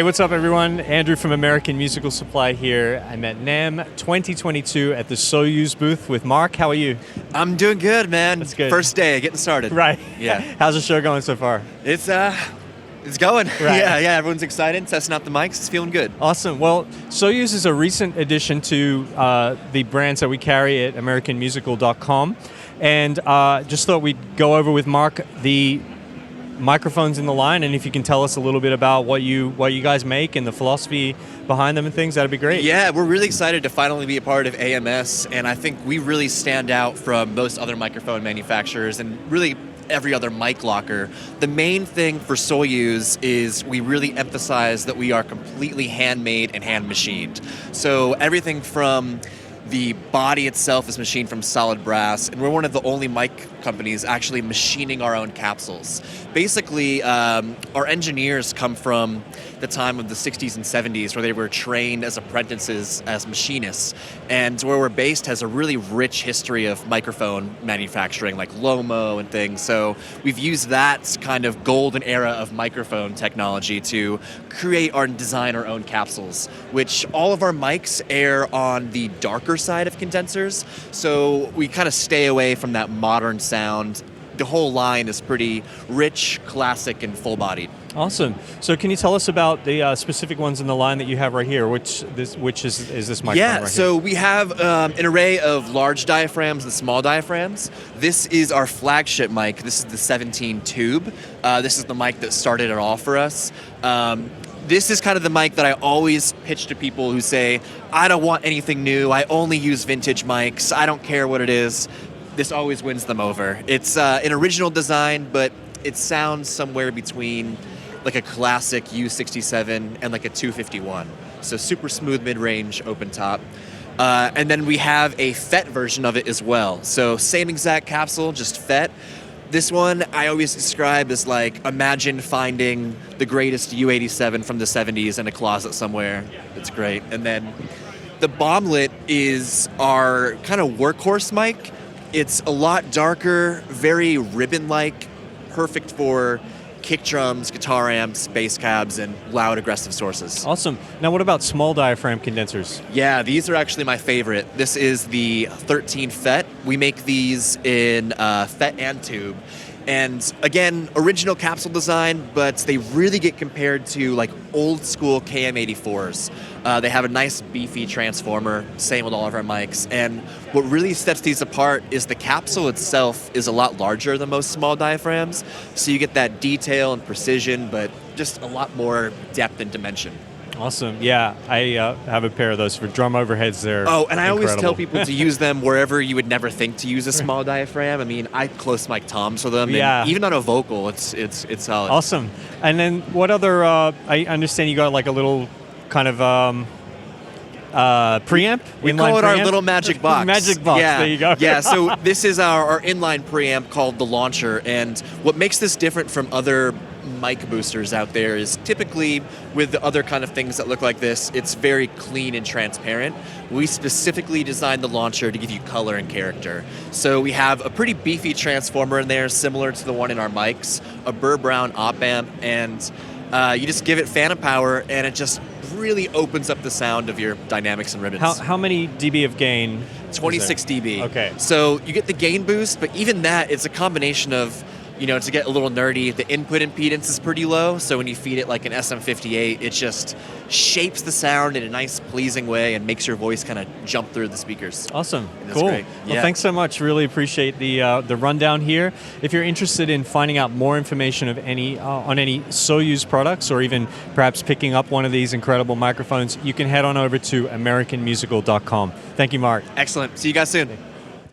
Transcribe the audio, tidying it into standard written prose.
Hey, what's up, everyone? Andrew from American Musical Supply here. I'm at NAMM 2022 at the Soyuz booth with Mark. How are you? I'm doing good, man. That's good. First day, getting started. Right. Yeah. How's the show going so far? It's going. Right. Yeah, everyone's excited, testing out the mics, it's feeling good. Awesome. Well, Soyuz is a recent addition to the brands that we carry at AmericanMusical.com. And just thought we'd go over with Mark the microphones in the line, and if you can tell us a little bit about what you guys make and the philosophy behind them and things, that'd be great. Yeah, we're really excited to finally be a part of AMS, and I think we really stand out from most other microphone manufacturers and really every other mic locker. The main thing for Soyuz is we really emphasize that we are completely handmade and hand machined. So everything from the body itself is machined from solid brass, and we're one of the only mic companies actually machining our own capsules. Basically, our engineers come from the time of the 60s and 70s where they were trained as apprentices as machinists, and where we're based has a really rich history of microphone manufacturing, like Lomo and things. So we've used that kind of golden era of microphone technology to create or design our own capsules, which all of our mics air on the darker side of condensers, so we kind of stay away from that modern sound. The whole line is pretty rich, classic, and full-bodied. Awesome. So can you tell us about the specific ones in the line that you have right here? Which is this microphone right here? So we have an array of large diaphragms and small diaphragms. This is our flagship mic. This is the 17 tube. This is the mic that started it all for us. This is kind of the mic that I always pitch to people who say, I don't want anything new, I only use vintage mics, I don't care what it is. This always wins them over. It's an original design, but it sounds somewhere between like a classic U67 and like a 251. So super smooth mid-range, open top. And then we have a FET version of it as well. So same exact capsule, just FET. This one I always describe as like, imagine finding the greatest U87 from the 70s in a closet somewhere. It's great. And then the bomblet is our kind of workhorse mic. It's a lot darker, very ribbon-like, perfect for kick drums, guitar amps, bass cabs, and loud, aggressive sources. Awesome. Now what about small diaphragm condensers? Yeah, these are actually my favorite. This is the 13 FET. We make these in FET and tube. And again, original capsule design, but they really get compared to like old school KM84s. They have a nice beefy transformer, same with all of our mics. And what really sets these apart is the capsule itself is a lot larger than most small diaphragms. So you get that detail and precision, but just a lot more depth and dimension. Awesome. Yeah, I have a pair of those for drum overheads there. Oh, and I always tell people to use them wherever you would never think to use a small diaphragm. I mean, I close mic toms with them. Yeah. And even on a vocal, it's solid. Awesome. And then what other, I understand you got like a little kind of preamp? We call it our little magic box. Magic box, yeah. There you go. Yeah, so this is our inline preamp called the Launcher, and what makes this different from other mic boosters out there is typically with the other kind of things that look like this, it's very clean and transparent. We specifically designed the Launcher to give you color and character. So we have a pretty beefy transformer in there, similar to the one in our mics, a Burr Brown op amp, and you just give it phantom power, and it just really opens up the sound of your dynamics and ribbons. How many dB of gain? 26 dB. Okay. So you get the gain boost, but even that, it's a combination of, to get a little nerdy, the input impedance is pretty low, so when you feed it like an SM58, it just shapes the sound in a nice, pleasing way and makes your voice kind of jump through the speakers. Awesome. That's cool. Great. Well, yeah. thanks so much. Really appreciate the rundown here. If you're interested in finding out more information of on any Soyuz products, or even perhaps picking up one of these incredible microphones, you can head on over to AmericanMusical.com. Thank you, Mark. Excellent. See you guys soon.